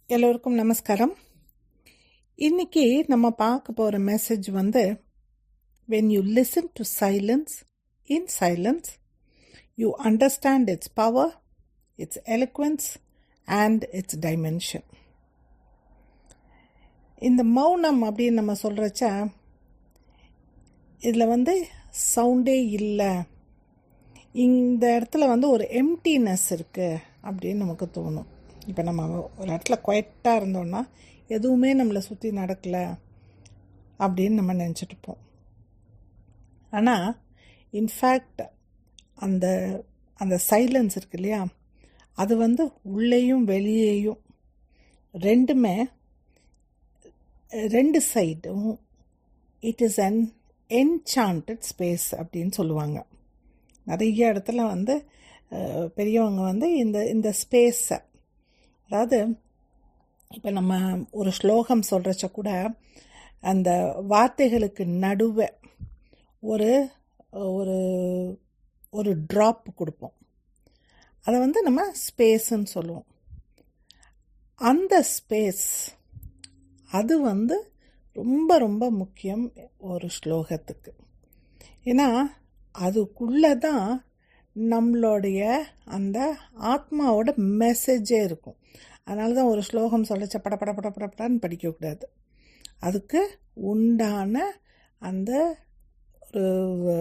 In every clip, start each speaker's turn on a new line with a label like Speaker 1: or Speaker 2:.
Speaker 1: எல்லோருக்கும் நமஸ்காரம். இன்னைக்கு நம்ம பார்க்க போகிற message when you listen to silence, in silence, you understand its power, its eloquence and its dimension. இந்த மௌனம் அப்படின்னு நம்ம சொல்கிறச்ச இதில் சவுண்டே இல்லை, இந்த இடத்துல ஒரு எம்டினஸ் இருக்குது அப்படின்னு நமக்கு தோணும். இப்போ நம்ம ஒரு இடத்துல குவைட்டாக இருந்தோன்னா எதுவுமே நம்மளை சுற்றி நடக்கலை அப்படின்னு நம்ம நினச்சிட்டுப்போம். ஆனால் இன்ஃபேக்ட் அந்த அந்த சைலன்ஸ் இருக்கு இல்லையா, அது உள்ளேயும் வெளியேயும் ரெண்டுமே, ரெண்டு சைடும் it is an enchanted space அப்படின்னு சொல்லுவாங்க. நிறைய இடத்துல பெரியவங்க இந்த இந்த ஸ்பேஸை, அதாவது இப்போ நம்ம ஒரு ஸ்லோகம் சொல்கிறச்ச கூட அந்த வார்த்தைகளுக்கு நடுவே ஒரு ஒரு ஒரு ட்ராப் கொடுப்போம். அதை நம்ம ஸ்பேஸுன்னு சொல்லுவோம். அந்த ஸ்பேஸ் அது ரொம்ப ரொம்ப முக்கியம் ஒரு ஸ்லோகத்துக்கு. ஏன்னா அதுக்குள்ளே தான் நம்மளுடைய அந்த ஆத்மாவோட மெசேஜே இருக்கும். அதனால தான் ஒரு ஸ்லோகம் சொல்லச்ச படப்படன்னு படிக்கக்கூடாது. அதுக்கு உண்டான அந்த ஒரு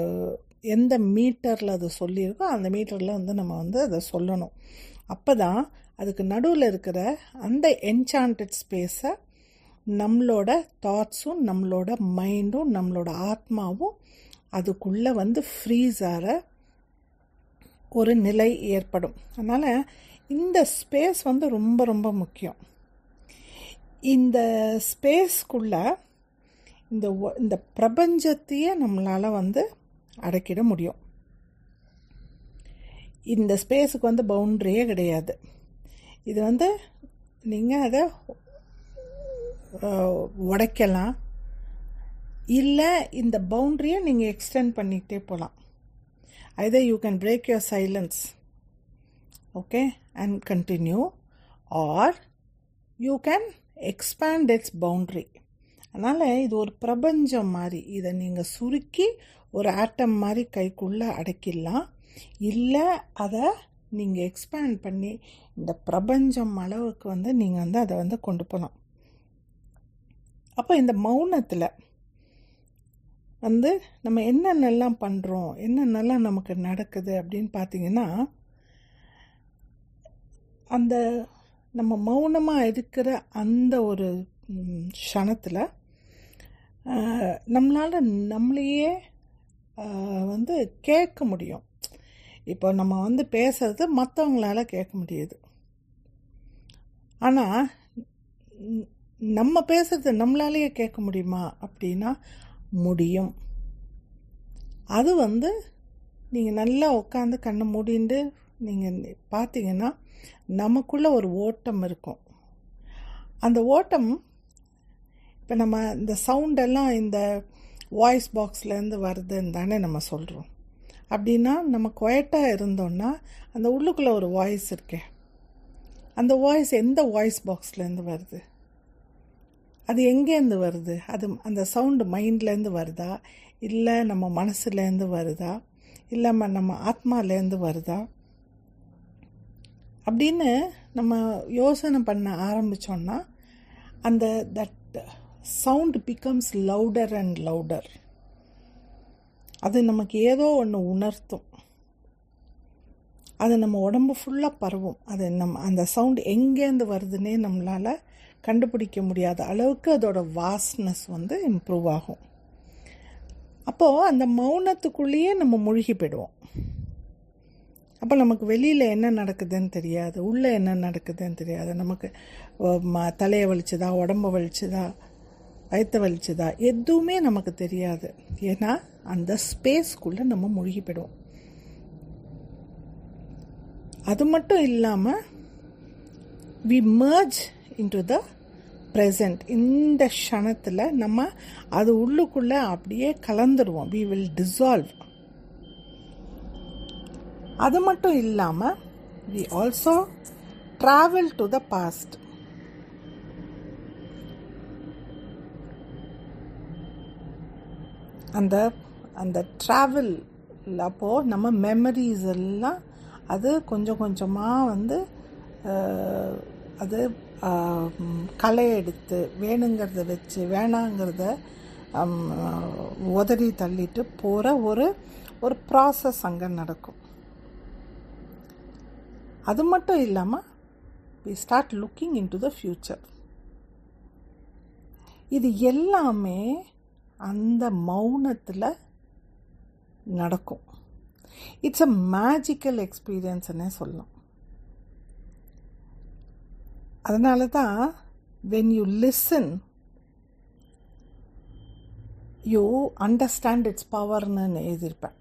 Speaker 1: எந்த மீட்டரில் அது சொல்லியிருக்கோ அந்த மீட்டரில் நம்ம அதை சொல்லணும். அப்போ தான் அதுக்கு நடுவில் இருக்கிற அந்த என்சாண்டட் ஸ்பேஸை நம்மளோட தாட்ஸும் நம்மளோட மைண்டும் நம்மளோட ஆத்மாவும் அதுக்குள்ளே ஃப்ரீஸ் ஆகிற ஒரு நிலை ஏற்படும். அதனால் இந்த ஸ்பேஸ் ரொம்ப ரொம்ப முக்கியம். இந்த ஸ்பேஸ்க்குள்ளே இந்த பிரபஞ்சத்தையே நம்மளால் அடக்கிட முடியும். இந்த ஸ்பேஸுக்கு பவுண்ட்ரியே கிடையாது. இது நீங்கள் அதை உடைக்கலாம், இல்லை இந்த பவுண்ட்ரியை நீங்கள் எக்ஸ்டெண்ட் பண்ணிக்கிட்டே போகலாம். Either you can break your silence, okay, and continue, or you can expand its boundary. அதனால் இது ஒரு பிரபஞ்சம் மாதிரி, இதை நீங்கள் சுருக்கி ஒரு ஆட்டம் மாதிரி கைக்குள்ளே அடக்கிடலாம், இல்லை அதை நீங்கள் எக்ஸ்பேண்ட் பண்ணி இந்த பிரபஞ்சம் அளவுக்கு நீங்கள் அதை கொண்டு போகலாம். அப்போ இந்த மௌனத்தில் நம்ம என்னென்னலாம் பண்ணுறோம், என்னென்னலாம் நமக்கு நடக்குது அப்படின்னு பார்த்தீங்கன்னா, அந்த நம்ம மௌனமாக இருக்கிற அந்த ஒரு க்ஷணத்தில் நம்மளால் நம்மளையே கேட்க முடியும். இப்போ நம்ம பேசுறது மற்றவங்களால கேட்க முடியுது, ஆனால் நம்ம பேசுறது நம்மளாலேயே கேட்க முடியுமா அப்படின்னா முடியும். அது நீங்கள் நல்லா உட்காந்து கண்ணை மூடிண்டு நீங்கள் பார்த்தீங்கன்னா நமக்குள்ளே ஒரு ஓட்டம் இருக்கும். அந்த ஓட்டம் இப்போ நம்ம இந்த சவுண்டெல்லாம் இந்த வாய்ஸ் பாக்ஸ்லேருந்து வருதுன்னு தானே நம்ம சொல்கிறோம். அப்படின்னா நம்ம குவைட்டாக இருந்தோன்னா அந்த உள்ளுக்குள்ளே ஒரு வாய்ஸ் இருக்கே, அந்த வாய்ஸ் எந்த வாய்ஸ் பாக்ஸ்லேருந்து வருது, அது எங்கேருந்து வருது, அது அந்த சவுண்டு மைண்ட்லேருந்து வருதா, இல்லை நம்ம மனசுலேருந்து வருதா, இல்லை நம்ம ஆத்மாலேருந்து வருதா அப்படின்னு நம்ம யோசனை பண்ண ஆரம்பித்தோன்னா அந்த that sound becomes louder and louder. அது நமக்கு ஏதோ ஒன்று உணர்த்தும், அது நம்ம உடம்பு ஃபுல்லாக பரவும். அது நம்ம அந்த சவுண்ட் எங்கேருந்து வருதுன்னே நம்மளால் கண்டுபிடிக்க முடியாத அளவுக்கு அதோட வாஸ்னஸ் இம்ப்ரூவ் ஆகும். அப்போது அந்த மௌனத்துக்குள்ளேயே நம்ம மூழ்கி போயிடுவோம். அப்போ நமக்கு வெளியில் என்ன நடக்குதுன்னு தெரியாது, உள்ளே என்ன நடக்குதுன்னு தெரியாது. நமக்கு தலையை வலிச்சுதா, உடம்பு வலிச்சுதா, வயிற்று வலிச்சுதா, எதுவுமே நமக்கு தெரியாது. ஏன்னா அந்த ஸ்பேஸ்க்குள்ளே நம்ம மூழ்கி போயிடுவோம். அது மட்டும் இல்லாமல் we merge into the present. இந்த க்ஷணத்தில் நம்ம அது உள்ளுக்குள்ளே அப்படியே கலந்துருவோம். we will dissolve. அது மட்டும் இல்லாமல் we also travel to the past. அந்த அந்த ட்ராவல் அப்போது நம்ம மெமரிஸ் எல்லாம் அது கொஞ்சம் கொஞ்சமாக வந்து அது களை எடுத்து வேணுங்கிறத வச்சு வேணாங்கிறத உதறி தள்ளிட்டு போகிற ஒரு ப்ராசஸ் அங்கே நடக்கும். அது மட்டும் இல்லாமல் we start looking into the future. இது எல்லாமே அந்த மௌனத்தில் நடக்கும். இட்ஸ் அ மேஜிக்கல் எக்ஸ்பீரியன்ஸ்னே சொல்லலாம். அதனால தான் when you listen you understand its powerன்னு எழுதியிருப்பேன்.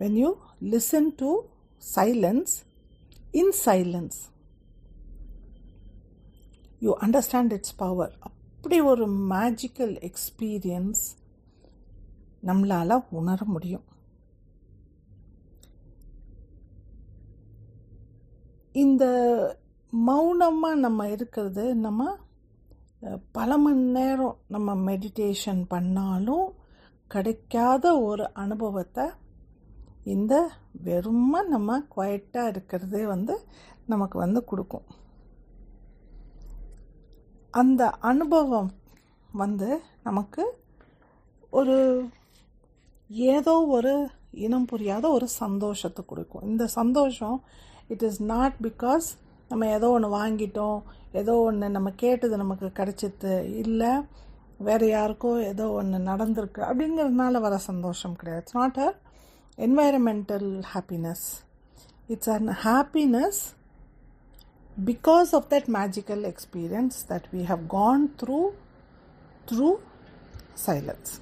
Speaker 1: when you listen to silence, in silence you understand its power. அப்படி ஒரு மேஜிக்கல் எக்ஸ்பீரியன்ஸ் நம்மளால் உணர முடியும். இந்த மௌனமாக நம்ம இருக்கிறது, நம்ம பல மணி நேரம் நம்ம மெடிடேஷன் பண்ணாலும் கிடைக்காத ஒரு அனுபவத்தை இந்த வெறுமை நம்ம குவைட்டாக இருக்கிறதே வந்து நமக்கு வந்து கொடுக்கும். அந்த அனுபவம் வந்து நமக்கு ஒரு ஏதோ ஒரு இனம் புரியாத ஒரு சந்தோஷத்தை கொடுக்கும். இந்த சந்தோஷம் இட் இஸ் நாட் பிகாஸ் நம்ம ஏதோ ஒன்று வாங்கிட்டோம், ஏதோ ஒன்று நம்ம கேட்டது நமக்கு கிடைச்சிது, இல்லை வேறு யாருக்கோ ஏதோ ஒன்று நடந்திருக்கு அப்படிங்கிறதுனால வர சந்தோஷம் கிடையாது. It's not a environmental happiness. It's an happiness because of that magical experience that we have gone through silence.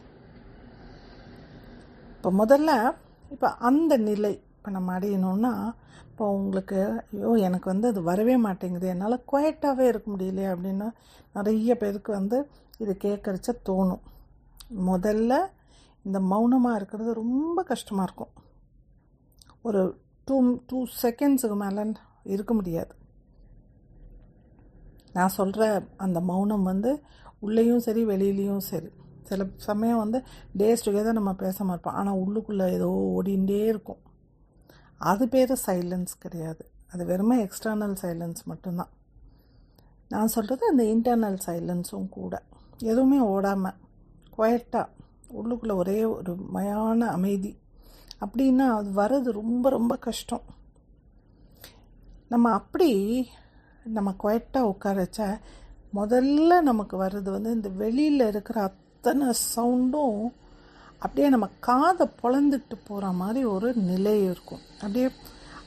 Speaker 1: இப்போ முதல்ல இப்போ அந்த நிலை இப்போ நம்ம அடையணும்னா, இப்போ உங்களுக்கு ஐயோ எனக்கு வந்து அது வரவே மாட்டேங்குது, என்னால் குவைட்டாகவே இருக்க முடியலையே அப்படின்னு நிறைய பேருக்கு வந்து இது கேட்கறச்ச தோணும். முதல்ல இந்த மௌனமாக இருக்கிறது ரொம்ப கஷ்டமாக இருக்கும். ஒரு 2 செகண்ட்ஸுக்கு மேலே இருக்க முடியாது. நான் சொல்கிற அந்த மௌனம் வந்து உள்ளேயும் சரி வெளியிலையும் சரி. சில சமயம் வந்து டேஸ் டுகெதர் நம்ம பேச மாட்டோம், ஆனால் உள்ளுக்குள்ளே ஏதோ ஓடிண்டே இருக்கும். அது பேர் சைலன்ஸ் கிடையாது, அது வெறுமே எக்ஸ்டர்னல் சைலன்ஸ் மட்டும்தான். நான் சொல்கிறது அந்த இன்டர்னல் சைலன்ஸும் கூட. எதுவுமே ஓடாமல் குவைட்டாக உள்ளுக்குள்ளே ஒரே ஒரு மயான அமைதி. அப்படின்னா அது வர்றது ரொம்ப ரொம்ப கஷ்டம். நம்ம அப்படி நம்ம குவைட்டாக உட்காரச்ச முதல்ல நமக்கு வர்றது வந்து இந்த வெளியில் இருக்கிற அத்தனை சவுண்டும் அப்படியே நம்ம காதை பொழந்துட்டு போகிற மாதிரி ஒரு நிலை இருக்கும். அப்படியே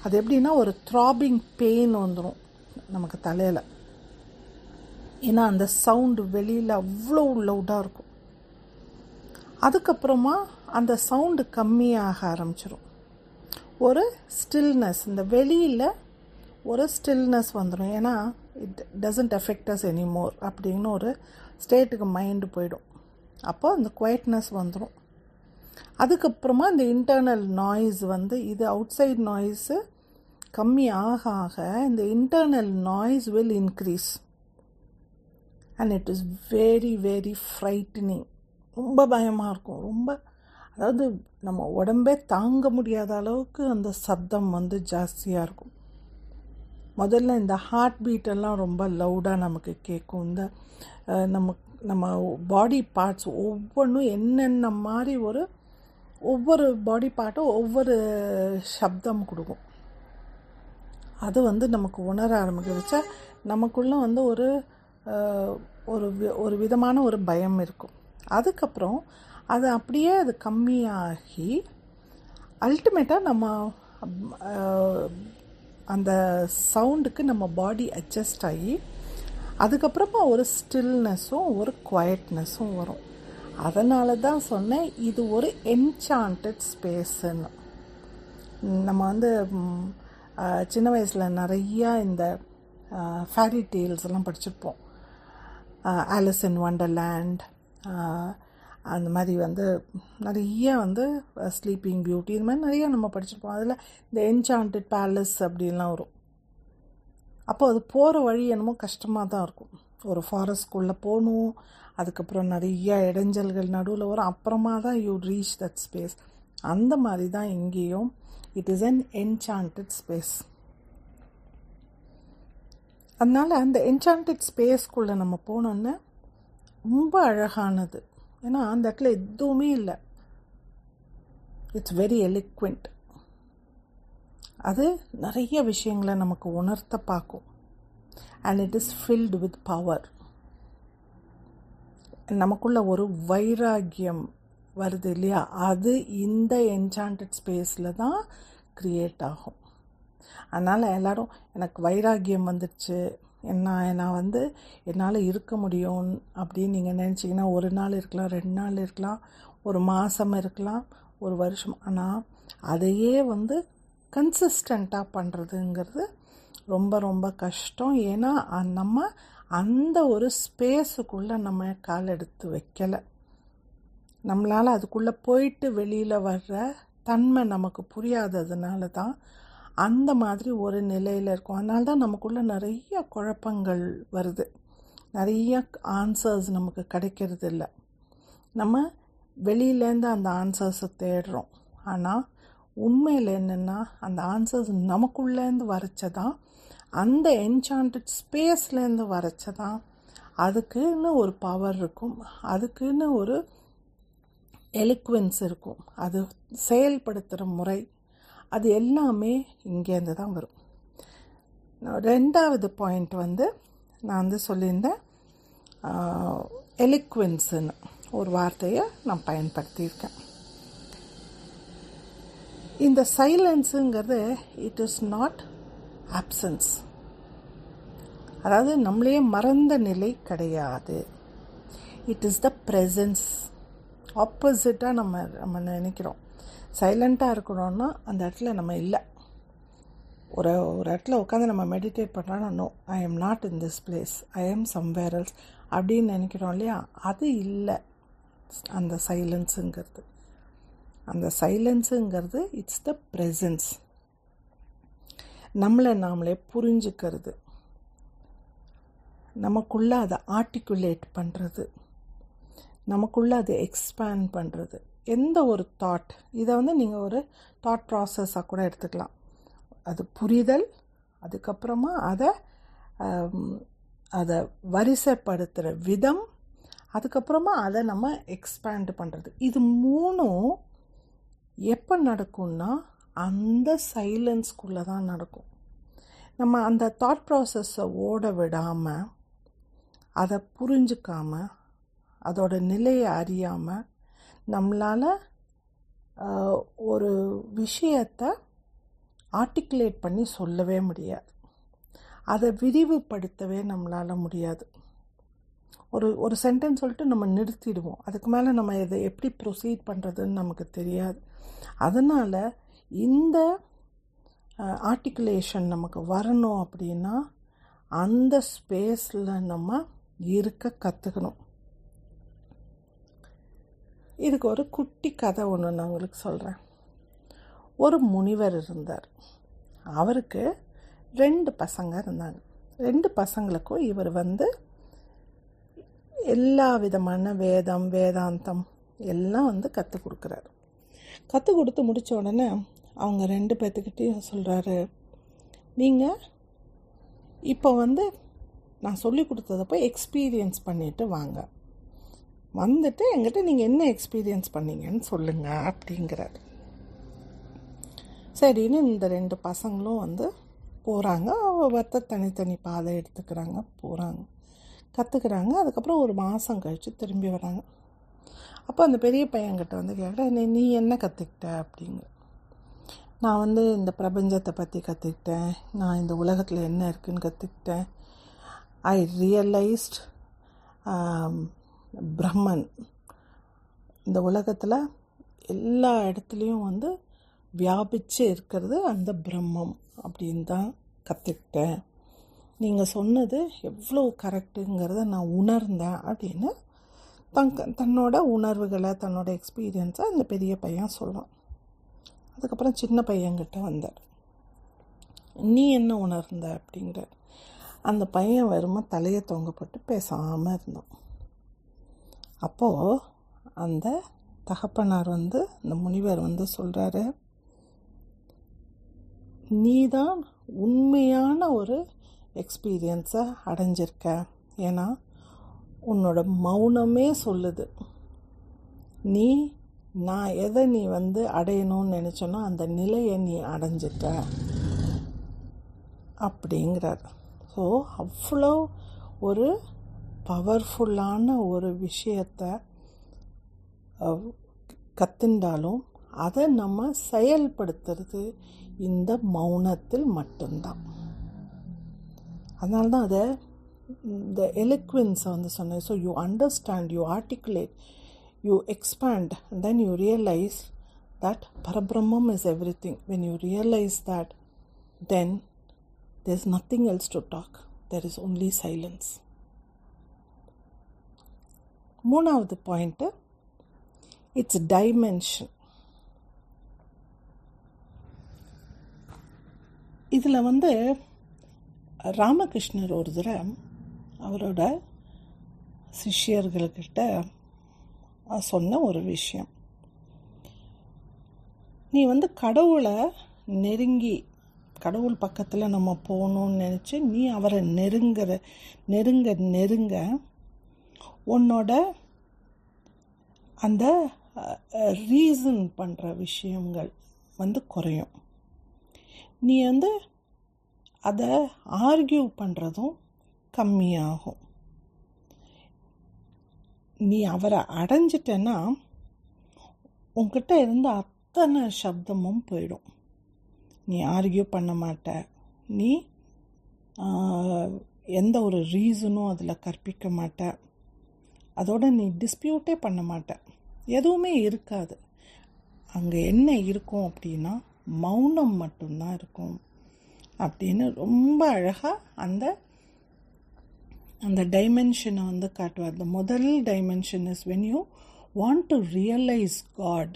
Speaker 1: அது எப்படின்னா ஒரு த்ராபிங் பெயின் வந்துடும் நமக்கு தலையில். ஏன்னா அந்த சவுண்டு வெளியில் அவ்வளோ லவுடாக இருக்கும். அதுக்கப்புறமா அந்த சவுண்டு கம்மியாக ஆரம்பிச்சிடும். ஒரு ஸ்டில்னஸ், இந்த வெளியில் ஒரு ஸ்டில்னஸ் வந்துடும். ஏன்னா it doesn't affect as anymore அப்படின்னு ஒரு ஸ்டேட்டுக்கு மைண்டு போயிடும். அப்போ அந்த குவைட்னஸ் வந்துடும். அதுக்கப்புறமா இந்த இன்டர்னல் நாய்ஸ் வந்து இது அவுட் சைட் நாய்ஸு கம்மி ஆக ஆக இந்த internal noise will increase and it is very very frightening. ரொம்ப பயமாக இருக்கும். ரொம்ப அதாவது நம்ம உடம்பே தாங்க முடியாத அளவுக்கு அந்த சத்தம் வந்து ஜாஸ்தியாக இருக்கும். முதல்ல இந்த ஹார்ட் பீட்டெல்லாம் ரொம்ப லவுடாக நமக்கு கேட்கும். இந்த நம்ம பாடி பார்ட்ஸ் ஒவ்வொன்றும் என்னென்ன மாதிரி ஒவ்வொரு பாடி பார்ட்டும் ஒவ்வொரு சப்தம் கொடுக்கும். அது வந்து நமக்கு உணர ஆரம்பிக்கிறச்ச நமக்குள்ளே வந்து ஒரு விதமான ஒரு பயம் இருக்கும். அதுக்கப்புறம் அது அப்படியே அது கம்மியாகி அல்டிமேட்டாக நம்ம அந்த சவுண்டுக்கு நம்ம பாடி அட்ஜஸ்ட் ஆகி அதுக்கப்புறமா ஒரு ஸ்டில்னஸும் ஒரு குவைட்னஸும் வரும். அதனால தான் சொன்னேன் இது ஒரு என்சாண்டட் ஸ்பேஸுன்னு. நம்ம வந்து சின்ன வயசில் நிறையா இந்த ஃபேரி டேல்ஸ் எல்லாம் படிச்சிருப்போம். ஆலிஸ் இன் வண்டர்லேண்ட், அந்த மாதிரி வந்து நிறைய வந்து ஸ்லீப்பிங் பியூட்டி, இது மாதிரி நிறைய நம்ம படிச்சிருப்போம். அதில் இந்த என்சாண்டட் பேலஸ் அப்படின்லாம் வரும். அப்போ அது போகிற வழி என்னமோ கஷ்டமாக தான் இருக்கும். ஒரு ஃபாரஸ்ட்குள்ளே போகணும், அதுக்கப்புறம் நிறைய இடைஞ்சல்கள் நடுவில் வரும், அப்புறமா தான் யூ ரீச் தட் ஸ்பேஸ். அந்த மாதிரி தான் இங்கேயும் it is an enchanted space. அதனால் அந்த என்சாண்டட் ஸ்பேஸ்க்குள்ளே நம்ம போனோன்னே ரொம்ப அழகானது. ஏன்னா அந்த இடத்துல எதுவுமே இல்லை, இட்ஸ் வெரி எலிக்வெண்ட். அது நிறைய விஷயங்களை நமக்கு உணர்த்த பார்க்கும். And it is filled with power. நமக்குள்ள ஒரு வைராக்கியம் வருது இல்லையா, அது இந்த என்சாண்டட் ஸ்பேஸில் தான் க்ரியேட் ஆகும். அதனால் எல்லோரும் எனக்கு வைராக்கியம் வந்துடுச்சு, நான் என்னால் இருக்க முடியும் அப்படின்னு நீங்கள் நினச்சிங்கன்னா, ஒரு நாள் இருக்கலாம், 2 நாள் இருக்கலாம், ஒரு மாதம் இருக்கலாம், ஒரு வருஷம். ஆனால் அதையே கன்சிஸ்டண்ட்டாக பண்ணுறதுங்கிறது ரொம்ப ரொம்ப கஷ்டம். ஏன்னா நம்ம அந்த ஒரு ஸ்பேஸுக்குள்ளே நம்ம கால் எடுத்து வைக்கலை. நம்மளால் அதுக்குள்ளே போயிட்டு வெளியில் வர்ற தன்மை நமக்கு புரியாததுனால தான் அந்த மாதிரி ஒரு நிலையில் இருக்கும். அதனால தான் நமக்குள்ளே நிறைய குழப்பங்கள் வருது, நிறைய ஆன்சர்ஸ் நமக்கு கிடைக்கிறது இல்லை. நம்ம வெளியிலேருந்து அந்த ஆன்சர்ஸை தேடுறோம். ஆனால் உண்மையில் என்னென்னா அந்த ஆன்சர்ஸ் நமக்குள்ளேருந்து வரைச்சதான், அந்த என்சாண்டட் ஸ்பேஸ்லேருந்து வரைச்சதான். அதுக்குன்னு ஒரு பவர் இருக்கும், அதுக்குன்னு ஒரு எலிக்வென்ஸ் இருக்கும், அது செயல்படுத்துகிற முறை, அது எல்லாமே இங்கேருந்து தான் வரும். 2வது பாயிண்ட் நான் சொல்லியிருந்தேன், எலிக்வென்ஸுன்னு ஒரு வார்த்தையை நான் பயன்படுத்தியிருக்கேன். இந்த சைலன்ஸுங்கிறது இட் இஸ் நாட் ஆப்சன்ஸ், அதாவது நம்மளே மறந்த நிலை கிடையாது. It is the presence. ஆப்போசிட்டாக நம்ம நினைக்கிறோம். சைலண்ட்டாக இருக்கணும்னா அந்த இடத்துல நம்ம இல்லை. ஒரு இடத்துல உட்காந்து நம்ம மெடிடேட் பண்ணுறோன்னா, no, I am not in this place, I am somewhere else அப்படின்னு நினைக்கிறோம் இல்லையா, அது இல்லை அந்த சைலன்ஸுங்கிறது. அந்த சைலன்ஸுங்கிறது இட்ஸ் த ப்ரெசன்ஸ். நம்மளை நாமளே புரிஞ்சுக்கிறது, நமக்குள்ளே அதை ஆர்டிகுலேட் பண்ணுறது, நமக்குள்ளே அதை எக்ஸ்பேண்ட் பண்ணுறது. எந்த ஒரு தாட், இதை நீங்கள் ஒரு தாட் ப்ராசஸாக கூட எடுத்துக்கலாம். அது புரிதல், அதுக்கப்புறமா அதை வரிசைப்படுத்துகிற விதம், அதுக்கப்புறமா அதை நம்ம எக்ஸ்பேண்ட் பண்ணுறது. இது 3ம் எப்போ நடக்கும்னா அந்த சைலன்ஸ்குள்ளே தான் நடக்கும். நம்ம அந்த தாட் ப்ராசஸை ஓட விடாமல், அதை புரிஞ்சுக்காமல், அதோட நிலையை அறியாமல் நம்மளால் ஒரு விஷயத்தை ஆர்டிகுலேட் பண்ணி சொல்லவே முடியாது, அதை விரிவுபடுத்தவே நம்மளால் முடியாது. ஒரு சென்டென்ஸ் சொல்லிட்டு நம்ம நிறுத்திடுவோம், அதுக்கு மேலே நம்ம இதை எப்படி ப்ரொசீட் பண்ணுறதுன்னு நமக்கு தெரியாது. அதனால் இந்த ஆர்டிகுலேஷன் நமக்கு வரணும் அப்படின்னா அந்த ஸ்பேஸில் நம்ம இருக்க கற்றுக்கணும். இதுக்கு ஒரு குட்டி கதை ஒன்று நான் உங்களுக்கு சொல்கிறேன். ஒரு முனிவர் இருந்தார். அவருக்கு 2 பசங்க இருந்தாங்க. 2 பசங்களுக்கும் இவர் எல்லா விதமான வேதம், வேதாந்தம் எல்லாம் கற்றுக் கொடுக்குறாரு. கற்றுக் கொடுத்து முடித்த உடனே அவங்க 2 பேர்த்துக்கிட்டையும் சொல்கிறாரு, நீங்கள் இப்போ நான் சொல்லி கொடுத்ததை போய் எக்ஸ்பீரியன்ஸ் பண்ணிவிட்டு வாங்க, வந்துட்டு என்கிட்ட நீங்கள் என்ன எக்ஸ்பீரியன்ஸ் பண்ணீங்கன்னு சொல்லுங்கள் அப்படிங்கிறாரு. சரின்னு இந்த 2 பசங்களும் போகிறாங்க. தனித்தனி பாதை எடுத்துக்கிறாங்க, போகிறாங்க, கற்றுக்குறாங்க. அதுக்கப்புறம் ஒரு மாதம் கழித்து திரும்பி வராங்க. அப்போ அந்த பெரிய பையன்கிட்ட கேட்குறேன், நீ என்ன கற்றுக்கிட்ட அப்படிங்க. நான் இந்த பிரபஞ்சத்தை பற்றி கற்றுக்கிட்டேன், நான் இந்த உலகத்தில் என்ன இருக்குதுன்னு கற்றுக்கிட்டேன். ஐ ரியலைஸ்ட் பிரம்மன், இந்த உலகத்தில் எல்லா இடத்துலையும் வியாபிச்சு இருக்கிறது அந்த பிரம்மம் அப்படின்னு தான் கற்றுக்கிட்டேன். நீங்கள் சொன்னது எவ்வளோ கரெக்டுங்கிறத நான் உணர்ந்தேன் அப்படின்னு தன்னோட உணர்வுகளை, தன்னோட எக்ஸ்பீரியன்ஸை அந்த பெரிய பையன் சொல்கிறான். அதுக்கப்புறம் சின்ன பையன்கிட்ட வந்தார். நீ என்ன உணர்ந்த அப்படிங்கிற. அந்த பையன் வெறும தலையை தொங்கப்பட்டு பேசாமல் இருந்தான். அப்போது அந்த தகப்பனார் அந்த முனிவர் சொல்கிறாரு, நீதான் உண்மையான ஒரு எக்ஸ்பீரியன்ஸை அடைஞ்சிருக்க. ஏன்னா உன்னோட மௌனமே சொல்லுது, நான் எதை நீ அடையணும்னு நினச்சோன்னா அந்த நிலையை நீ அடைஞ்சிட்ட அப்படிங்கிறார். ஸோ அவ்வளோ ஒரு பவர்ஃபுல்லான ஒரு விஷயத்தை கற்றுண்டாலும் அதை நம்ம செயல்படுத்துறது இந்த மௌனத்தில் மட்டும்தான். அதனால தான் அதை இந்த எலிக்வன்ஸை சொன்னேன். So you understand, you articulate, you expand, and then you realize that Parabrahman is everything. When you realize that, then there's nothing else to talk. There is only silence. மூணாவது பாயிண்ட், இட்ஸ் டைமென்ஷன். இதில் ராமகிருஷ்ணர் ஒரு தடவை அவரோட சிஷ்யர்கள்கிட்ட சொன்ன ஒரு விஷயம், நீ கடவுளை நெருங்கி கடவுள் பக்கத்தில் நம்ம போகணுன்னு நினச்சி நீ அவரை நெருங்க உன்னோட அந்த ரீசன் பண்ணுற விஷயங்கள் குறையும். நீ அதை ஆர்கியூ பண்ணுறதும் கம்மியாகும். நீ அவரை அடைஞ்சிட்டேன்னா உன்கிட்ட இருந்த அத்தனை சப்தமும் போயிடும். நீ ஆர்கியூ பண்ண மாட்ட, நீ எந்த ஒரு ரீசனும் அதில் கற்பிக்க மாட்ட, அதோட நீ டிஸ்பியூட்டே பண்ண மாட்ட, எதுவுமே இருக்காது. அங்கே என்ன இருக்கும் அப்படின்னா மௌனம் மட்டும்தான் இருக்கும் அப்படின்னு ரொம்ப அழகாக அந்த டைமென்ஷனை காட்டுவார். த முதல் dimension is when you want to realize God,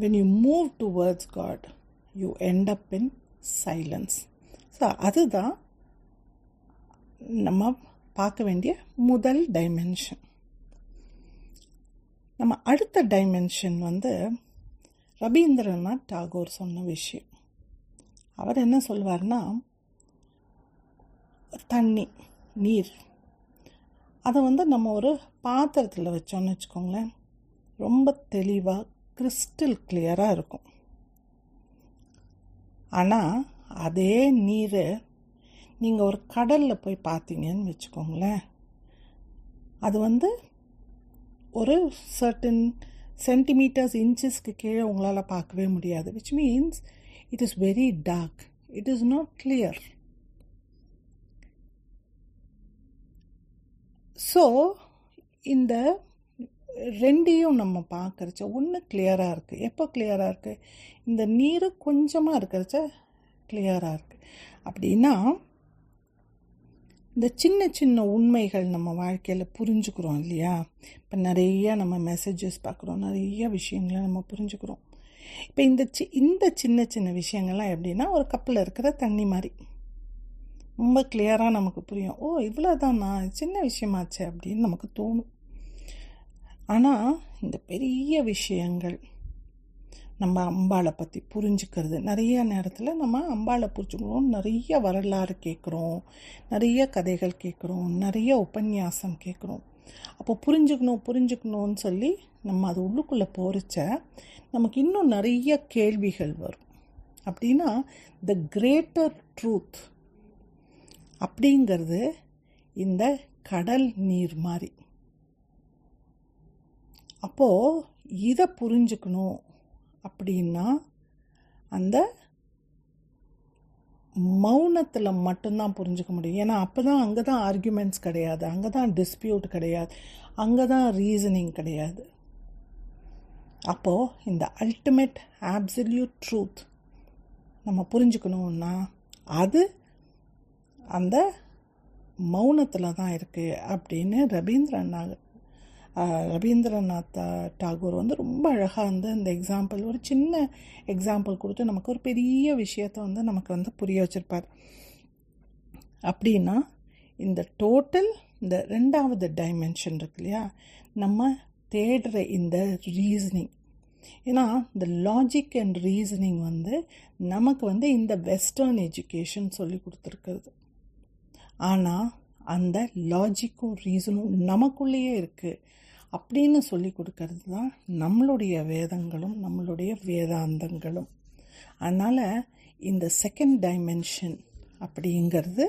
Speaker 1: when you move towards God, you end up in silence. So அதுதான் நம்ம பார்க்க வேண்டிய முதல் டைமென்ஷன். நம்ம அடுத்த டைமென்ஷன் ரவீந்திரநாத் டாகூர் சொன்ன விஷயம். அவர் என்ன சொல்வார்னா, தண்ணி, நீர், அதை நம்ம ஒரு பாத்திரத்தில் வச்சோன்னு வச்சுக்கோங்களேன், ரொம்ப தெளிவாக கிறிஸ்டல் கிளியராக இருக்கும். ஆனால் அதே நீர் நீங்கள் ஒரு கடலில் போய் பார்த்தீங்கன்னு வச்சுக்கோங்களேன், அது ஒரு சர்டன் சென்டிமீட்டர்ஸ் இன்ச்சஸ்க்கு கீழே உங்களால் பார்க்கவே முடியாது. Which means it is very dark, it is not clear. So இந்த ரெண்டையும் நம்ம பார்க்குறச்ச ஒன்று கிளியராக இருக்குது. எப்போ கிளியராக இருக்குது? இந்த நீர் கொஞ்சமாக இருக்கிறச்ச கிளியராக இருக்குது. அப்படின்னா இந்த சின்ன சின்ன உண்மைகள் நம்ம வாழ்க்கையில் புரிஞ்சுக்கிறோம் இல்லையா? இப்போ நிறைய நம்ம மெசேஜஸ் பார்க்குறோம், நிறைய விஷயங்களை நம்ம புரிஞ்சுக்கிறோம். இப்போ இந்த சின்ன சின்ன விஷயங்கள்லாம் எப்படின்னா ஒரு கப்பில் இருக்கிற தண்ணி மாதிரி ரொம்ப கிளியராக நமக்கு புரியும். ஓ, இவ்வளோதானா, சின்ன விஷயமாச்சு அப்படின்னு நமக்கு தோணும். ஆனால் இந்த பெரிய விஷயங்கள், நம்ம அம்பாளை பற்றி புரிஞ்சுக்கிறது, நிறைய நேரத்தில் நம்ம அம்பாளை புரிஞ்சுக்கிறோம், நிறைய வரலாறு கேட்குறோம், நிறைய கதைகள் கேட்குறோம், நிறைய உபன்யாசம் கேட்குறோம். அப்போ புரிஞ்சுக்கணும்னு சொல்லி நம்ம அது உள்ளுக்குள்ளே போகிறச்ச நமக்கு இன்னும் நிறைய கேள்விகள் வரும். அப்படின்னா த கிரேட்டர் ட்ரூத் அப்படிங்கிறது இந்த கடல் நீர் மாதிரி. அப்போது இதை புரிஞ்சுக்கணும் அப்படின்னா அந்த மௌனத்தில் மட்டும்தான் புரிஞ்சுக்க முடியும். ஏன்னா அப்போ தான் அங்கே தான் ஆர்கியூமெண்ட்ஸ் கிடையாது, அங்கே தான் டிஸ்பியூட் கிடையாது, அங்கே தான் ரீசனிங் கிடையாது. அப்போது இந்த அல்டிமேட் ஆப்சல்யூட் ட்ரூத் நம்ம புரிஞ்சுக்கணுன்னா அது அந்த மௌனத்தில் தான் இருக்குது அப்படின்னு ரவீந்திரநாத் டாகூர் ரொம்ப அழகாக இந்த எக்ஸாம்பிள், ஒரு சின்ன எக்ஸாம்பிள் கொடுத்து நமக்கு ஒரு பெரிய விஷயத்தை நமக்கு புரிய வச்சுருப்பார். அப்படின்னா இந்த டோட்டல் இந்த 2வது டைமென்ஷன் இருக்கு இல்லையா, நம்ம தேடுற இந்த ரீசனிங். ஏன்னா இந்த லாஜிக் அண்ட் ரீசனிங் நமக்கு இந்த வெஸ்டர்ன் எஜுகேஷன் சொல்லி கொடுத்துருக்கிறது. ஆனால் அந்த லாஜிக்கும் ரீசனும் நமக்குள்ளேயே இருக்குது அப்படின்னு சொல்லி கொடுக்கறது தான் நம்மளுடைய வேதங்களும் நம்மளுடைய வேதாந்தங்களும். அதனால் இந்த செகண்ட் டைமென்ஷன் அப்படிங்கிறது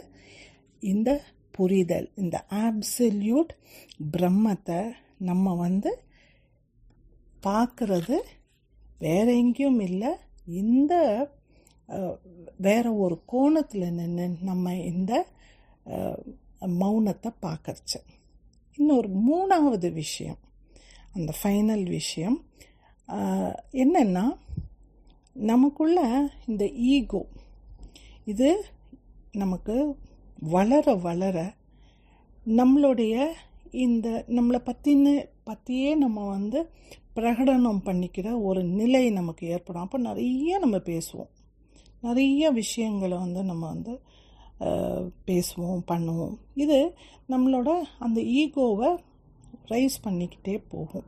Speaker 1: இந்த புரிதல், இந்த ஆப்சல்யூட் பிரம்மத்தை நம்ம பார்க்கறது வேற எங்கேயும் இல்லை, இந்த வேற ஒரு கோணத்தில் நின்று நம்ம இந்த மௌனத்தை பார்க்கறச்ச. இன்னொரு 3வது விஷயம், அந்த ஃபைனல் விஷயம் என்னென்னா, நமக்குள்ள இந்த ஈகோ இது நமக்கு வளர வளர நம்மளுடைய இந்த நம்மளை பற்றியே நம்ம பிரகடனம் பண்ணிக்கிற ஒரு நிலை நமக்கு ஏற்படும். அப்போ நிறைய நம்ம பேசுவோம், நிறைய விஷயங்களை நம்ம பேசுவோம், பண்ணுவோம். இது நம்மளோட அந்த ஈகோவை ரைஸ் பண்ணிக்கிட்டே போகும்.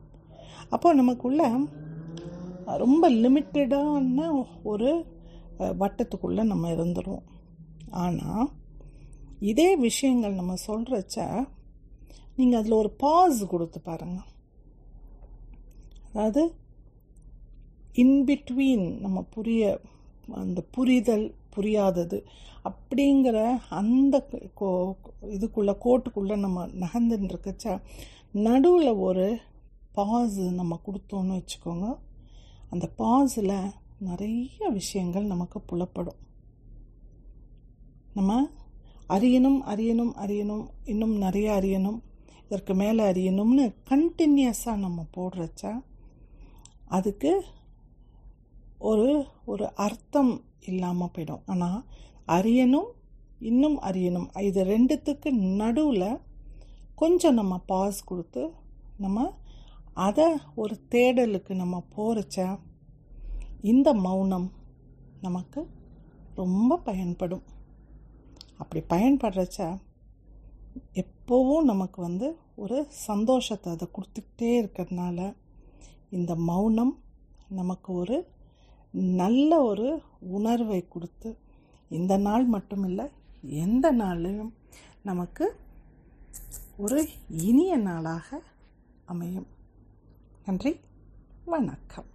Speaker 1: அப்போ நமக்குள்ள ரொம்ப லிமிட்டடான ஒரு வட்டத்துக்குள்ளே நம்ம இருந்துருவோம். ஆனால் இதே விஷயங்கள் நம்ம சொல்கிறச்ச நீங்கள் அதில் ஒரு பாஸ் கொடுத்து பாருங்கள். அதாவது இன்பிட்வீன் நம்ம அந்த புரிதல் புரியாதது அப்படிங்கிற அந்த கோட்டுக்குள்ளே நம்ம நகர்ந்துன்னு இருக்கச்ச நடுவில் ஒரு பாஸ் நம்ம கொடுத்தோன்னு வச்சுக்கோங்க. அந்த பாஸில் நிறைய விஷயங்கள் நமக்கு புலப்படும். நம்ம அறியணும் அறியணும் அறியணும், இன்னும் நிறைய அறியணும், இதற்கு மேலே அறியணும்னு கண்டினியூஸாக நம்ம போடுறச்ச அதுக்கு ஒரு அர்த்தம் இல்லாமல் போயிடும். ஆனால் அறியணும் இன்னும் அறியணும், இது ரெண்டுத்துக்கு நடுவில் கொஞ்சம் நம்ம பாஸ் கொடுத்து நம்ம அதை ஒரு தேடலுக்கு நம்ம போகிறச்ச இந்த மௌனம் நமக்கு ரொம்ப பயன்படும். அப்படி பயன்படுறச்ச எப்போவும் நமக்கு ஒரு சந்தோஷத்தை அதை கொடுத்துக்கிட்டே இருக்கிறதுனால இந்த மௌனம் நமக்கு ஒரு நல்ல ஒரு உணர்வை கொடுத்து இந்த நாள் மட்டும் இல்லை, எந்த நாளையும் நமக்கு ஒரு இனிய நாளாக அமையும். நன்றி, வணக்கம்.